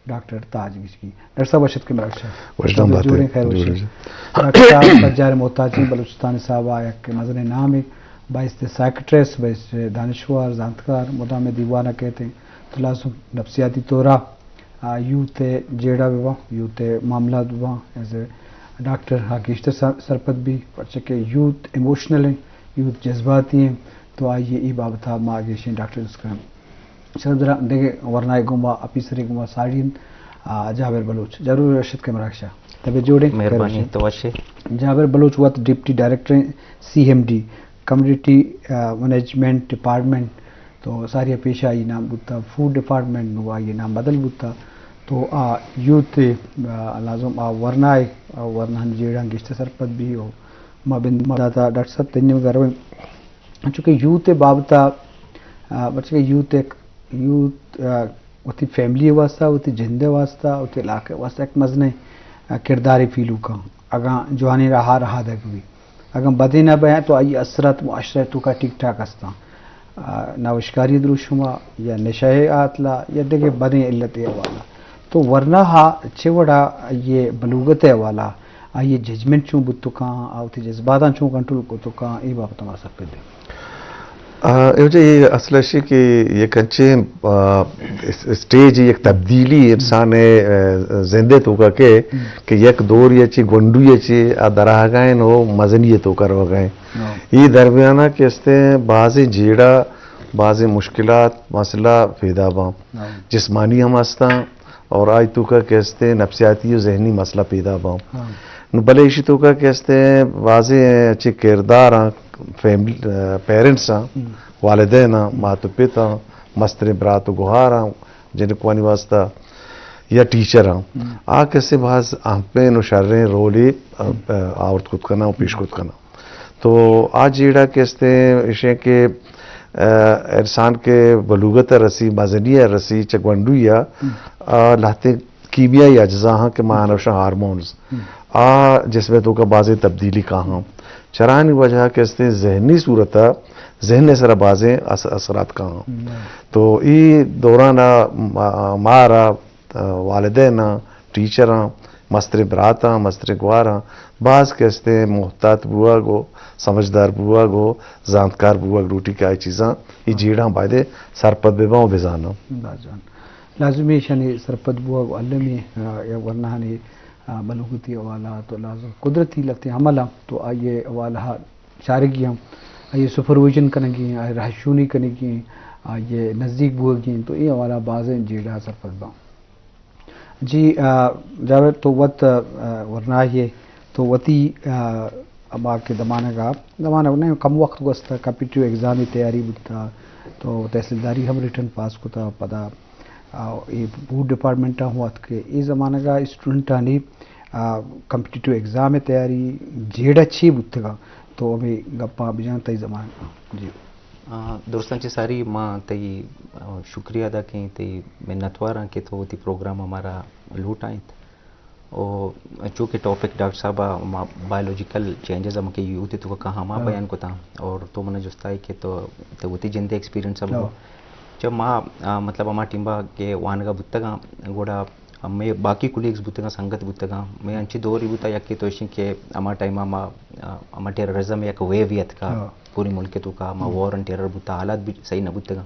doctor تاج گشکی doctor صاحب اشد کے مراکشہ جوڑیں خیر ڈاکٹر صاحب بجار محتاجین بلوچستان صاحب آیا کہ مزن نام ہے باعث سائکٹریسٹ باعث دانشور زانتکار مدام دیوانہ کہتے ہیں تو لازم نفسیاتی طورا یوتھ جیڑا بھی یوتھ معاملات بھی ایز اے ڈاکٹر گیشتر سرپت بھی پرچہ کہ یوتھ ایموشنل ہیں یوتھ جذباتی ہیں تو آئیے ای بابتا ما گیشیں ڈاکٹر اس کا شردرا دیکھے ورنہ گما اپیسری گما ساڑین جابر بلوچ ضرور رشد کے مراکشہ طبی جوڑے مہربانی توشے جابر بلوچ وقت deputy director C M D community management department تو ساری پیشہ یہ نام بوتا فوڈ ڈپارٹمنٹ نوا یہ نام بدل بوتا تو یوتھ لازم ورنہ ورنہ جیڑا گشت سرپت بھی ہو مابند داتا ڈاکٹر صاحب تنیم گروہ چونکہ یوتھ بابتا بچے یوتھ یوتھ ہوتی فیملی واسطہ ہوتی جندے واسطہ ہوتی علاقے واسطہ ایک مزنے کرداری فیلو کا اگاں جوانی رہا دگ بھی اگر بدے نہ بہیں تو آئی اثرات معاشرے تو کا ٹھیک ٹھاک ہستا ناوشکاری دروشما یا نشہ آتلا یا دیکھے بدیں علت والا تو ورنہ چھوڑا یہ بلوغت والا یہ ججمنٹ چوں بتو کہاں آتی جذباتاں چوں کنٹرول کو تو کہاں ای بابت تمہارا سب پہ دے یہ اصل ہے کہ یہ کنچے اسٹیج ایک تبدیلی انسان زندے تو کا کہ یک دور یہ چی گنڈو یہ چی دراہ گائیں ہو مزنی تو کر وگائیں یہ درمیانہ کہ استے بعض جیڑا بعض مشکلات مسئلہ پیدا باں جسمانی ہم ہستا اور آج تو کا کہ استے نفسیاتی و ذہنی مسئلہ پیدا باں بلے اسی تو کا کہ استے واضح اچھے کردار فیملی پیرنٹس ہیں والدین ہیں ماتو پتا مستر برات و گہار ہیں جن کو آنی واسطہ یا ٹیچر ہیں کیسے بعض پہ نشریں رولی آورت خود کرنا و پیش خود کرنا تو آج جیڑا کہتے ہیں اشیاء کے انسان کے بلوغت رسی مزنی رسی چگونڈویا لاتے کیمیائی اجزاء ہیں کہ معنوشہ ہارمونز جس میں تو کا بعض تبدیلی کہاں چرانی وجہ کہتے ہیں ذہنی صورت ذہن سر بازیں اثرات کہاں تو ای دوران مارا والدین ٹیچراں مستر براتا مستر گوارا بعض کہتے ہیں محتاط بوا گو سمجھدار بوا گو زانتکار بوا روٹی کا چیزاں یہ جیڑاں بائدے سرپت بے بزانا لازمی شنی سرپت بوا گو علمی یا ورنہ نے بلوغتی والا تو لازم قدرتی لگتے عملہ تو آئیے والا چارگی ہم آئیے سپرویژن کرنے گی آئیے رہشونی کرنے گی آئیے نزدیک بو گی تو یہ والا بازیں جیڑا سرپت با جی جاوید تو وقت ورنہ یہ تو وتی ابا کے زمانہ نہیں کم وقت گستا کمپیٹیو ایگزامی تیاری بتا تو تحصیلداری ہم ریٹرن پاس کو تھا پدا یہ فوڈ ڈپارٹمنٹ ہوا کہ یہ زمانہ کا اسٹوڈنٹ آنی کمپیٹیٹیو ایگزام تیاری جیڑا چھی بتگا تو ہمیں گپا بجان تی زمانہ جی دوستان چی ساری ماں تی شکریہ ادا کیں تی منتواراں کہ تو تی پروگرام ہمارا لوٹ آئیں اور چونکہ ٹاپک ڈاکٹر صاحبہ بایولوجیکل چینجز ہم کے یوتی تو کہاں ماں بیان کو تھا اور تو میں نے جستا ہے کہ تو وہ جندے ایکسپیرینس ہم جب ماں مطلب ہمارا ٹیمبا کے وانگا بتگا گوڑا میں باقی کولیگز بتگا سنگت بتگا میں انچی دوری بتا یا کہ تو اشیں کہ ہمارا ٹائم ہمارا ٹیررزم یا کہ ویویت کا پوری ملک تو کا ما وار ان ٹیرر بتا حالات بھی صحیح نہ بتگا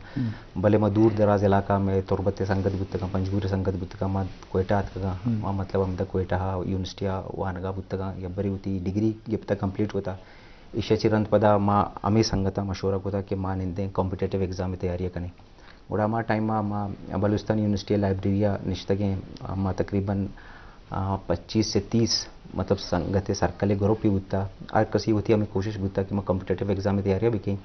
بلے ما دور دراز علاقہ میں تربت سنگت بتگا پنجگور سنگت بتگا ما کوئٹہ آتگا ما مطلب ہم دا کوئٹہ یونیورسٹیا وانگا بتگا یا بری ہوتی ڈگری جب تک کمپلیٹ ہوتا ایشا چرند پدا ما ہمیں سنگتا مشورہ کو تھا کہ ما نندیں کمپیٹیٹیو ایگزام تیاری کریں اور ہمارا ٹائم ما بلوچستان یونیورسٹی لائبریریا نشتگیں ہم تقریباً 25 سے 30 مطلب سنگت سرکل گروپ بھی ہوتا اور کسی ہوتی ہمیں کوشش ہوتا کہ میں کمپیٹیٹیو ایگزام تیاریاں بھی کہیں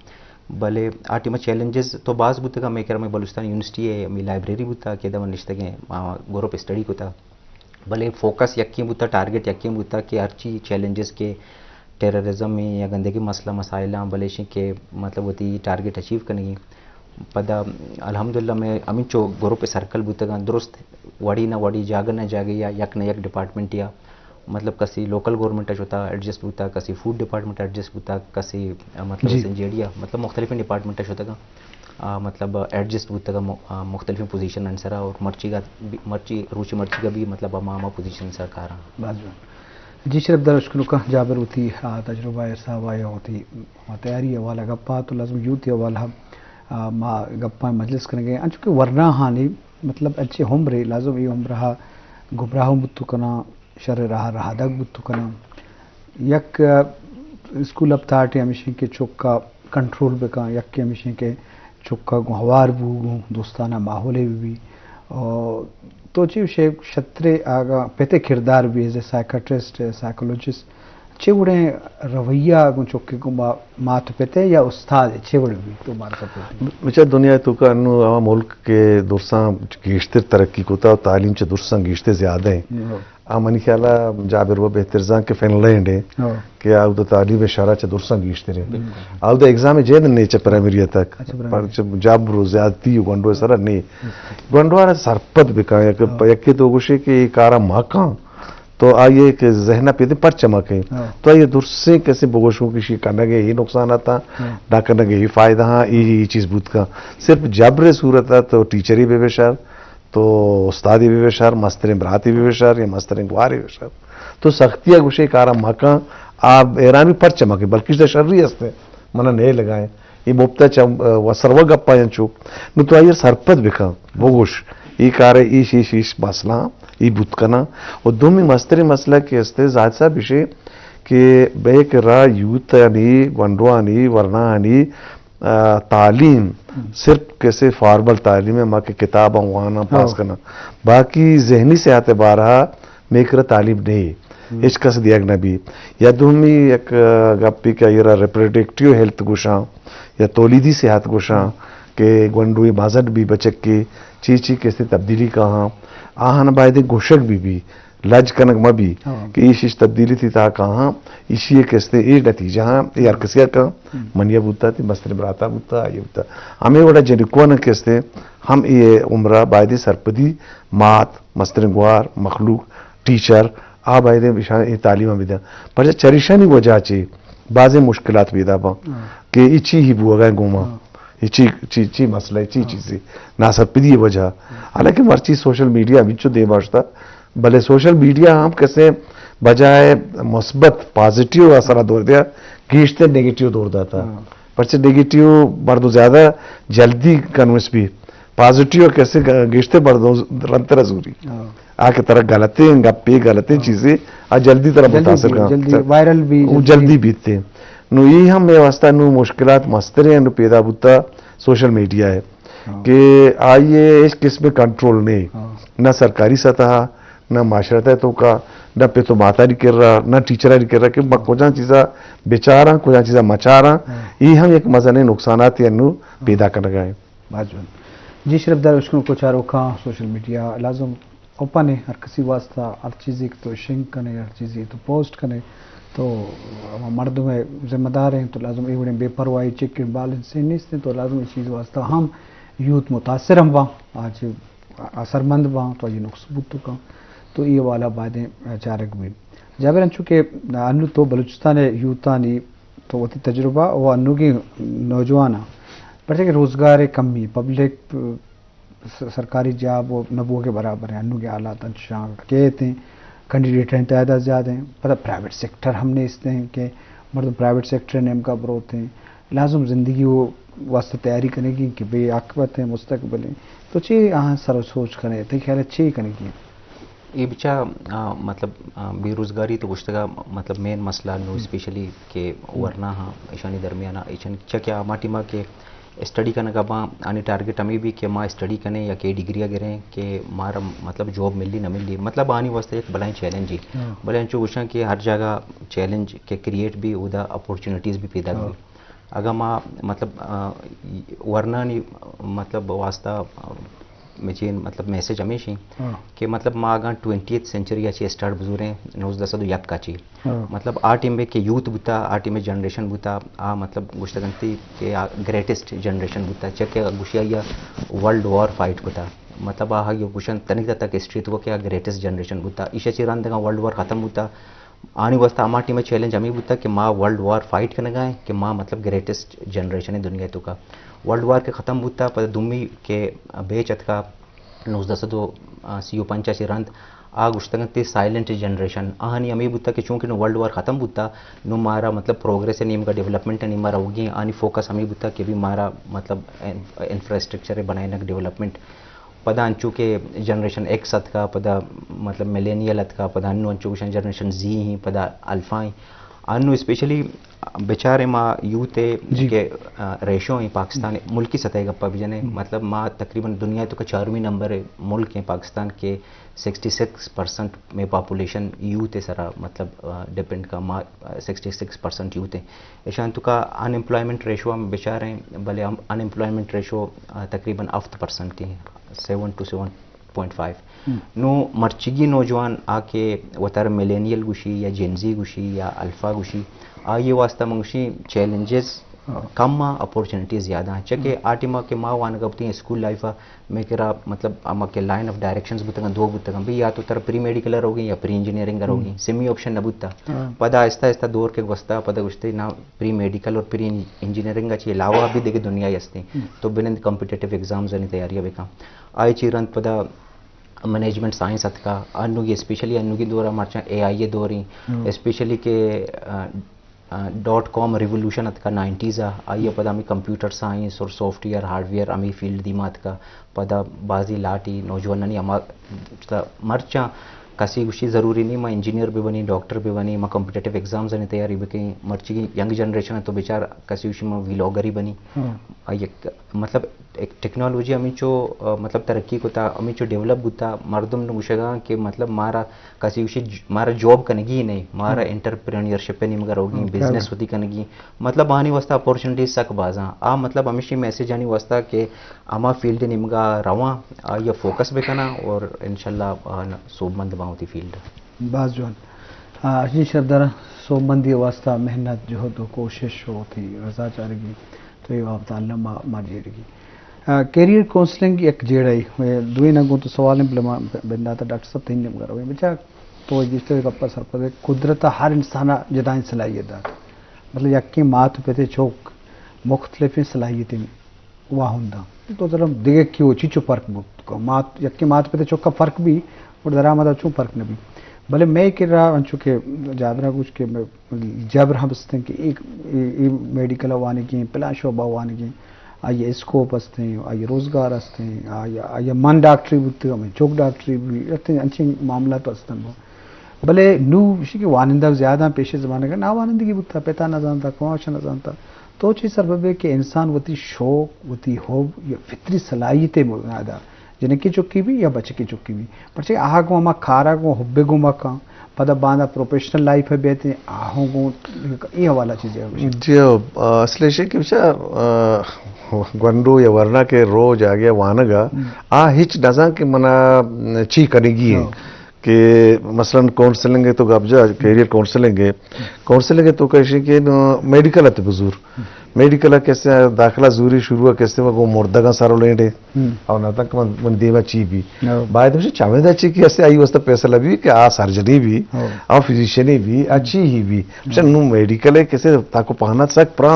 بلے آٹی میں چیلنجز تو بعض بتا میں کہہ رہا میں بلوچستان یونیورسٹی ہے ہمیں لائبریری بتا کہ دم نشتگیں گروپ اسٹڈی کو تھا بلے فوکس یقین بتا ٹارگیٹ یقین بتا کہ ہر چیز چیلنجز کے ٹیررزم میں یا گندگی مسئلہ مسائلہ بلیشیں کہ مطلب ہوتی ٹارگیٹ اچیو کرنے گی پدا الحمدللہ میں امین چو گروپ سرکل بوتگا درست وڑی نہ وڑی جاگ نہ جاگے یا یک نہ یک ڈپارٹمنٹ یا مطلب کسی لوکل گورنمنٹ ہوتا ایڈجسٹ ہوتا کسی فوڈ ڈپارٹمنٹ ایڈجسٹ ہوتا کسی مطلب سنجیڑیا مطلب مختلف ڈپارٹمنٹ ہوتا گا मतलब एडजस्ट बुत का मुख्तलिफ पोजीशन अंसरा और मर्ची रूची मर्ची का भी मतलब मामा पोजीशन सरकार जी शरफ दर्शकों का जाबर होती तजुर्बा ऐसा वाया होती तैयारी वाला गप्पा तो लाजम यूथ वाला मा गप्पा मजलिस करेंगे चूँकि वरना हानि मतलब अच्छे हमरे लाजम ये हमरा गुमराह बुत्तु कना शर रहा रहा दग बुत्तु कना यक स्कूल अब ताटे हमेशा के चौका कंट्रोल बेका यक के हमेशा के चौका हवार बू दोस्ताना माहौल भी और तो जी शे क्षत्रे आगा पेते किरदार भी एज ए साइकेट्रिस्ट साइकोलॉजिस्ट चेवड़े रवैया चौके को मात पेते या उस्ताद चेवड़े भी तो मार सकते मिचा दुनिया तो का अनु आवा मुल्क के दुरसा गिश्ते तरक्की को था तालीम चे दुरसा गिश्ते ज्यादा हैं मनी ख्याल जाबिर वो बेहतर जान के फिनलैंड है कि आउ तो तालीम शरा चे दुरसा गिश्ते रहे आउ तो एग्जाम जेद नहीं चे प्राइमरी तक पर जाब रो ज्यादती गंडो सर नहीं गंडो सरपत बिका यके तो गुशे के कारा माका तो आइए कि जहना पे पर चमके तो ये दुरसे कैसे बोगोशों की शी करने के ही नुकसान आता ना करने के ही फायदा हाँ ये चीज बुत का सिर्फ जबरे सूरत है तो टीचर ही बेबेशार तो उस्तादी बेबेशार मस्तरें बराती बेबेशार या मस्तरें गुआरी बेबेशार तो सख्तियाँ गुशे कारा मका आप ईरानी पर चमके बल्कि इसे शर्री हस्ते मना नहीं लगाए ये मुफ्ता व सर्व गप्पा यंचुक न तो आइए सरपत बिका बोगोश ये कार्य ईश मसला ई बुतकना और दोमी मस्तरी मसला के हस्ते जायसा विषय के बेक रा यूथ यानी वंडवानी वरनानी तालीम सिर्फ कैसे फॉर्मल तालीम है माँ के किताब वाना पास करना बाकी जहनी से आते बारहा मेकर तालीम नहीं इसका से दिया नबी या दोमी एक गप्पी का ये रिप्रोडक्टिव हेल्थ गुशा या तोलीदी सेहत गुशा के गंडुई माजट भी बचक की चीची कैसे तब्दीली कहाँ आहन बायदे गोशक भी लज कनक मबी कि इस तब्दीली थी ता कहाँ इसी कैसे ये नतीजा ये हरकसिया का मनिया बुता थी मस्तर बराता बुता ये बुता हमें बड़ा जनिकोन कैसे हम ये उम्र बायदे सरपदी मात मस्तर गुआर मखलूक टीचर आ बायदे विशाल ये तालीम विदा पर चरिशानी वजह चे बाजे मुश्किलात विदा पा कि इची ही बुआ गुमा ची मसला ची चीज़ें ना सरपदी वजह हालांकि मर्ची सोशल मीडिया बिचो दे बाश्ता भले सोशल मीडिया हम कैसे बजाय मुस्बत पॉजिटिव असर दौर दिया खींचते नेगेटिव दौर दाता पर से नेगेटिव बर्दो ज्यादा जल्दी कन्विंस भी पॉजिटिव कैसे खींचते बर्दो रंतर जरूरी आके तरह गलते गप्पे गलते चीजें आ जल्दी तरह मुतासर जल्दी वायरल भी जल्दी बीतते नु ये हम वास्ता नु मुश्किलात मस्तरे नु पैदा बुता सोशल मीडिया है कि आइए इस किस्म में कंट्रोल नहीं ना सरकारी सतह ना माशरत तो का न पे तो माता नहीं कर रहा ना टीचर नहीं कर रहा कि कुछ चीज़ा बेचारा कुछ चीज़ा मचारा ये हम एक मजाने नुकसानात नु पैदा कर गए जी शरफदार उसको कुछ रोका सोशल मीडिया लाजम ओपन है हर किसी वास्ता हर चीज़ तो शेयर करें हर चीज़ तो पोस्ट करें तो मर्दों में जिम्मेदार हैं तो लाजम ये बेपरवाही चेक बैलेंस से नहीं तो लाजम इस चीज़ वास्ता हम यूथ मुतासर हम वहाँ आज असरमंद वहाँ तो ये नुकस का तो ये वाला बातें चारक भी जाबिर चूँकि अनु तो बलूचिस्तान यूतानी तो वो तजुर्बा वो अनु की नौजवाना पर कि रोज़गार कमी पब्लिक सरकारी जॉब वो नबुओं के बराबर है अनु के हालात अच्छा कहते हैं कैंडिडेट हैं तादाद ज़्यादा हैं पता प्राइवेट सेक्टर हमने इसते हैं कि मर्द प्राइवेट सेक्टर ने का बरोत हैं लाजम ज़िंदगी वो वास्ते तैयारी करेगी कि भाई आकबत है मुस्तकबिल है तो चे यहाँ सर सोच करें तो ख्याल अच्छे करेगी ये बिचा मतलब बेरोज़गारी तो कुछ तक मतलब मेन मसला नो स्पेशली के वरना हाँ ईशानी दरमियाना ईशान क्या माटी माँ के स्टडी करने का माँ आने टारगेट हमें भी कि माँ स्टडी करें या के डिग्रियाँ गिरें कि मारा मतलब जॉब मिली ना मिली मतलब आने वास्ते एक बड़ा चैलेंज ही बड़ा जो कुछ कि हर जगह चैलेंज के क्रिएट भी उदा अपॉर्चुनिटीज़ भी पैदा हुई अगर माँ मतलब वरना नहीं मतलब वास्ता मुझे मतलब मैसेज हमेशा कि मतलब माँ अगर 20th सेंचुरी अच्छी स्टार्ट बुजुर्ग नौज दस दो याद काची मतलब आ टीम में के यूथ बुता आ टीम में जनरेशन बुता आ मतलब गुश्तगंती के ग्रेटेस्ट जनरेशन बुता चके गुशिया या वर्ल्ड वॉर फाइट बुता मतलब आ ये गुशन तनिक तक हिस्ट्री तो क्या ग्रेटेस्ट जनरेशन बुता ईशा चिरान तक वर्ल्ड वॉर ख़त्म बुता आने वास्ता हमारी टीम चैलेंज हमें बुता कि माँ वर्ल्ड वार फाइट करने गए कि माँ मतलब ग्रेटेस्ट जनरेशन है दुनिया तो का वर्ल्ड वार के ख़त्म बुता पर दुमी के बेचत का 1902 सीओ पंचाशी रंत आग उष्तंगते साइलेंट जनरेशन आनी हमें बुता कि चूंकि वर्ल्ड वार ख़त्म बुता नो मारा मतलब प्रोग्रेस है नहीं का डेवलपमेंट है नहीं मारा होगी आनी फोकस हमें बुता कि भी मारा मतलब इंफ्रास्ट्रक्चर बनाए डेवलपमेंट पदा अंचू के जनरेशन एक्स अत का पदा मतलब मिलेनियल अत का पदा अन्नु अंचू जनरेशन जी ही पदा अल्फा ही अन्नु स्पेशली बेचारे माँ यूथ के रेशो हैं पाकिस्तान मुल्की सतह गप्पा भी जने मतलब माँ तकरीबन दुनिया तो का 4वीं नंबर है मुल्क हैं पाकिस्तान के 66% में पॉपुलेशन यूथ है सारा मतलब डिपेंड का माँ 66% यूथ है ईशान तो का अनएम्प्लॉयमेंट रेशो हम बेचारे हैं भले हम अनएम्प्लॉयमेंट रेशो तकरीबन 8% ही 7 to 7.5 नो मर्चिगी नौजवान आके वतर मिलेनियल गुशी या जेनजी गुशी या अल्फा गुशी ये वास्ता मंगशी चैलेंजेस कम अपॉर्चुनिटीज ज़्यादा हैं चके आटिमा के माँ वान गपती हैं स्कूल लाइफ में करा मतलब अमा के लाइन ऑफ डायरेक्शंस बुतगा दो बुतगा भी या तो तरह प्री मेडिकल होगी या प्री इंजीनियरिंग होगी सेमी ऑप्शन न बुता पदा आहिस्ता आहिस्ता दौर के वस्ता पदा गुस्ते ना प्री मेडिकल और प्री इंजीनियरिंग अच्छी अलावा भी देखे दुनिया यस्ती तो बिन कॉम्पिटेटिव एग्जाम्स आणि तैयारियां बेका आई चीरंत पदा मैनेजमेंट साइंस अत का अन्नुगी स्पेशली अन्नुगी दौरा मार्चा AI दौरी स्पेशली के .com रिवोल्यूशन अत का 90s आइए पदा हमें कंप्यूटर साइंस और सॉफ्टवेयर हार्डवेयर हमें फील्ड दी मात का पदा बाजी लाटी नौजवान मर्चा कसी गुशी ज़रूरी नहीं मैं इंजीनियर भी बनी डॉक्टर भी बनी मैं कॉम्पिटेटिव एग्जाम्स ने तैयारी भी कहीं मर्ची की यंग जनरेशन है तो बेचार कसी गुशी मैं व्लॉगर ही बनी मतलब एक टेक्नोलॉजी हमें जो मतलब तरक्की को था हमें जो डेवलप होता मर्दम ने मुशगा कि मतलब मारा कसी गुशी मारा जॉब कनेगी ही नहीं मारा एंटरप्रेन्योरशिप नहीं मगर होगी बिजनेस होती कनेगी मतलब आने वास्ता अपॉर्चुनिटीज सक बाजा मतलब हमेशा मैसेज आने वास्ता कि आमा फील्ड निमगा रवा ये फोकस भी करना और इंशाल्लाह सोबमंद होती फील्ड बाज जोन अजी शब्दर सोबमंदी वास्ता मेहनत जो तो कोशिश होती रजा चारेगी तो ये आप ताल्लुम माजेगी कैरियर काउंसलिंग एक जेड़ाई दुई नगो तो सवाल बंदा था डॉक्टर साहब तीन करो बच्चा तो जिस गप्पा सर पर कुदरत हर इंसान जदाइन सलाहियत मतलब यकी मात पे चौक मुख्तलिफ सलाहियतें वहाँ होंदा तो जरा दिगे क्यों चीचो फर्क बुक मात यकी मात पे चौक का फर्क भी और जरा मदा चूँ फर्क न भी भले मैं कि रहा अंचु के जाबरा कुछ के जबर हम बसते कि एक मेडिकल वाने की पिला शोबा वाने की आइए स्कोप हंसते हैं आइए रोज़गार हंसते हैं आइए मन डॉक्टरी बुते हमें चौक डॉक्टरी भी इतने अच्छे मामला तो हंसते हैं भले नू इसी के वानिंदा ज़्यादा पेशे ज़माने का ना वानिंदगी बुता पैता ना जानता कमाश ना जानता तो चीज़ सरब है कि इंसान वती शौक वती होब या फितरी सलाहियतें बुनियादा जिन्हें की चुकी भी या बच्चे की चुकी भी पर आह गो अमा खारा गो हुब्बे गो मका पता बांधा प्रोफेशनल लाइफ है बेहते आहों गो ये हवाला चीज़ें जी असले से कि गंडू या वरना के रोज आ गया वानगा हिच नजा कि मना ची करेगी है कि मसलन काउंसलिंग है तो गब्जा कैरियर काउंसलिंग है तो कैसे कि मेडिकल है तो बुजुर्ग मेडिकल कैसे दाखला जरूरी शुरू है कैसे वो मुर्दगा सारो लेंडे और ना तक मन देवा ची भी बाद में चावेदा ची कि ऐसे आई वस्ता पैसा लगी कि आ सर्जरी भी आ फिजिशियन भी अच्छी ही भी नु मेडिकल है कैसे ताको पहना सक प्रा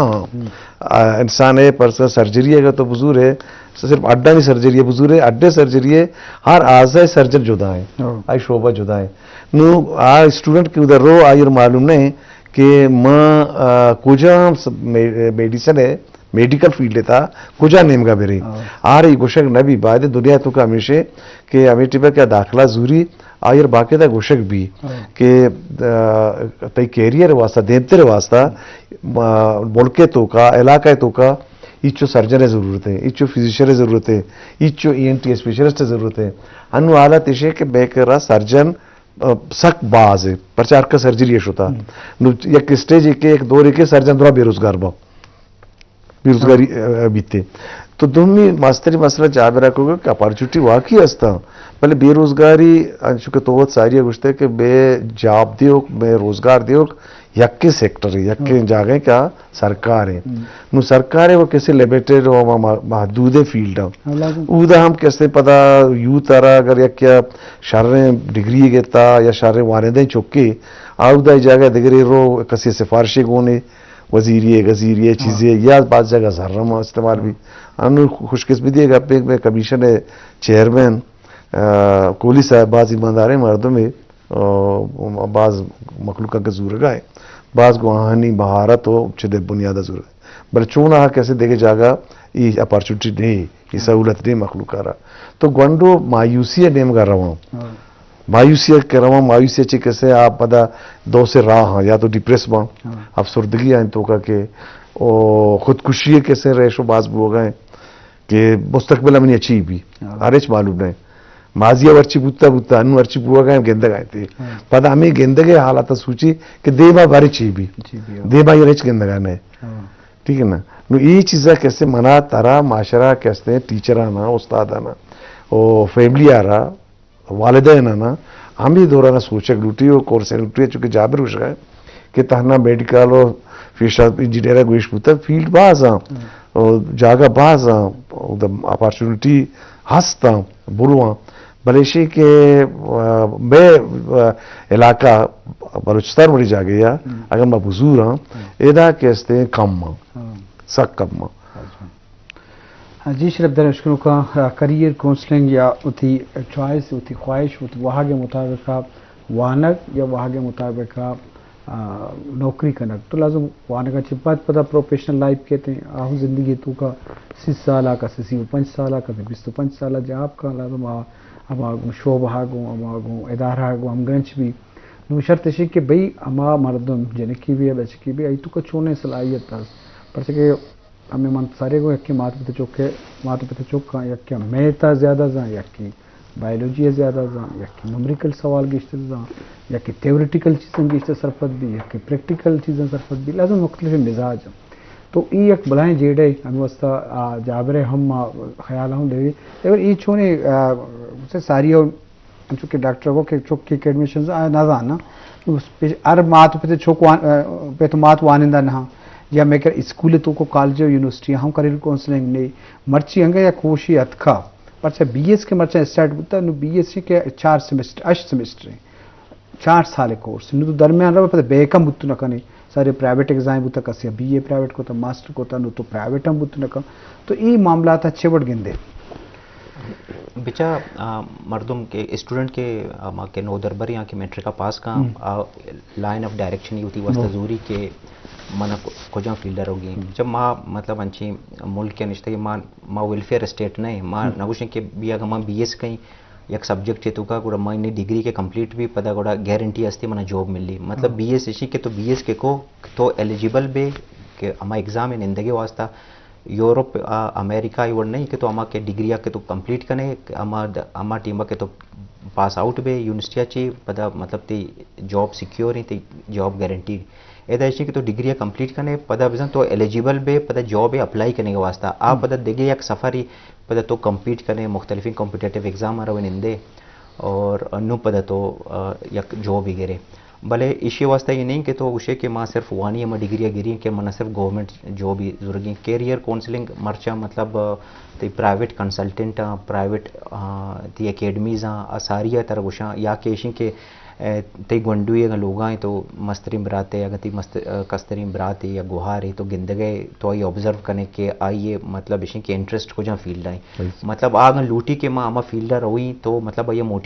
इंसान है पर सर्जरी है तो बुजुर्ग है सिर्फ अड्डा नहीं सर्जरी है बुजुर्ग है अड्डे सर्जरी है हर आज़ाए सर्जन जुदा है आई शोभा जुदा है नु आ स्टूडेंट की उधर रो आई मालूम नहीं कि माँ कुजा मेडिसिन है मेडिकल फील्ड था कुजा नेम का बेरी आ रही गोशक नबी बाद दुनिया तो का हमेशा कि अमेठी पर क्या दाखला जरूरी आयर बाकी था गोशक भी कि तय कैरियर वास्ता देते वास्ता मुल्के तो का इलाका तो का इच्चो सर्जन जरूरत है इच्चो फिजिशियन जरूरत है इच्चो ENT स्पेशलिस्ट जरूरत है अनु हालत इसे कि बेकरा सर्जन सक बाज है प्रचार का सर्जरी होता एक स्टेज एक दौर के सर्जन द्वारा बेरोजगारी बीते तो दोनों मास्तरी मसला जाब रखोगे कि अपॉर्चुनिटी वाकई हस्ता पहले बेरोजगारी अंशु के तो सारी गुस्ते कि बे जॉब दियो बे रोजगार दियो यक्के सेक्टर है यक्के जागे क्या सरकार है नु सरकार है वो कैसे लिमिटेड और महदूद फील्ड है उदा हम कैसे पता यूथ आरा अगर या क्या शारे डिग्री गेता या शारे वारिदे चुके आउदा जगह दिगरे रो कसी सिफारिश कोने वजीरिए गजीरिए चीजें या बात जगह जर्रम इस्तेमाल भी अनु खुशकिस्मती है पे में कमीशन है चेयरमैन कोहली साहब बाज ईमानदार मर्दों में बाज मखलूक का जरूर है बाज गुहानी महारत हो चिदे बुनियाद जरूरत बल चूना कैसे देखे जागा ये अपॉर्चुनिटी नहीं ये सहूलत नहीं मखलूक रहा तो गंडो मायूसी नेम कर रहा हूँ मायूसी कर रहा हूँ मायूसी अच्छी कैसे आप पता दो से राह या तो डिप्रेस बा अफसरदगी आए तो का के खुदकुशी कैसे रेशो बाज हो गए कि मुस्तकबिल में अच्छी भी आरेच मालूम नहीं माजिया वर्ची बुत्ता बुत्ता अनु वर्ची बुआ गए गेंदा गए थे पता हमें गेंदा के हालात सूची कि देवा बारी ची भी देवा ये रेच गेंदा गाने ठीक है ना नो ये चीज़ कैसे मना तारा माशरा कैसे टीचर आना उस्ताद आना और फैमिली आ रहा वालिदैन आना हम ही दौरान सोचक लूटी और कोर्स लूटी चूंकि जाबिर हो गए कि तहना मेडिकल और फिर इंजीनियर गोश पुता फील्ड बाज और जागा बाज अपॉर्चुनिटी हंसता बुलवा बलेशी के बे इलाका बलूचिस्तान बड़ी जागे या अगर मैं बुजूर हाँ एदा कैसे कम सक कम जी शरफ दर्शकों का करियर काउंसलिंग या उठी चॉइस उठी ख्वाहिश उठी वहाँ के मुताबिक वानक या वहाँ के मुताबिक नौकरी कनक तो लाजम वानक अच्छी बात पता प्रोफेशनल लाइफ कहते हैं आहू जिंदगी तो का 6 साल का 5 साल का 25 साल जॉब का लाजम अमागो शोब हागो अमागो इदारा हागो हम गंच भी नु शर्त है कि भाई अमा मर्दम जने की भी बच की भी आई तो कुछ होने सलाहियत पर के हमें मन सारे को यक्के माता पिता चौक यक्के मेहता ज़्यादा जा यक्की बायोलॉजी ज़्यादा जा यक्की न्यूमेरिकल सवाल की इश्ते जा यक्की थ्योरेटिकल चीज़ें की इश्ते सरफत भी यक्की प्रैक्टिकल चीज़ें सरफत भी लाजम मुख्तलिफ मिजाज तो ये एक बलाएं जेडे हमें वस्ता जाबरे हम ख्याल हूँ दे अगर ये छोने से सारी और चूँकि डॉक्टर को के चौक के एडमिशन ना जाना अर मात पे चौक पे तो मात वानिंदा ना या मैं कर स्कूल तो को कॉलेज यूनिवर्सिटी हम करियर काउंसलिंग नहीं मर्ची अंगे या कोशी अतखा पर से बीएस के मर्चा स्टार्ट होता है बीएससी के 4 सेमेस्टर 8 सेमेस्टर 4 साल कोर्स नु तो दरमियान रहा पता बेकम बुत न कने सारे प्राइवेट एग्जाम बुता कसिया बीए प्राइवेट को तो मास्टर को नु तो प्राइवेट हम बुत न का तो ई मामला था छेवट गिंदे बिचा मर्दुम के स्टूडेंट के नो दरबार यहाँ के मेट्रिक का पास का लाइन ऑफ डायरेक्शन होती वस्ता जरूरी के मन को जहाँ फील्डर होगी जब माँ मतलब अंची मुल्क के निश्चित माँ वेलफेयर स्टेट नहीं माँ नगुशन के भी अगर माँ बीएस कहीं एक सब्जेक्ट है तो का गुड़ा माँ डिग्री के कंप्लीट भी पता गुड़ा गारंटी अस्ती मना जॉब मिली मतलब बीएस इसी के तो बीएस के को तो एलिजिबल बे के अमा एग्जाम इन जिंदगी वास्ता यूरोप अमेरिका इवन नहीं कि तो अमा के डिग्री के तो कंप्लीट कने अमा टीम के तो पास आउट बे यूनिवर्सिटी ची पता मतलब ती जॉब सिक्योर नहीं ती जॉब गारंटी ऐसा कि तो डिग्री कंप्लीट करने पता बिजन तो एलिजिबल बे पता जॉब है अप्लाई करने के वास्ता आप पता देगे एक सफारी पता तो कम्पीट करने मुख्तलिफ कॉम्पिटेटिव एग्जाम आ रहे निंदे और अनु पता तो एक जॉब ही गिरे भले इसी वास्ता ये नहीं कि तो उसे के माँ सिर्फ वानी अमा डिग्रियाँ गिरी के मना सिर्फ गवर्नमेंट जॉब ही जरूरी कैरियर काउंसलिंग मर्चा मतलब ती प्राइवेट कंसल्टेंट प्राइवेट ती एकेडमीज़ सारी तरह उषा या के इसी के ते गुंडू अगर लोग आए तो मस्तरीम बराते अगर ती मस्त कस्तरीम बरात या गुहार है तो गिंदगे तो आई ऑब्जर्व करने के आइए मतलब इसी के इंटरेस्ट को जहाँ फील्ड आए मतलब आग लूटी के माँ अमा फील्डर हुई तो मतलब ये मोटी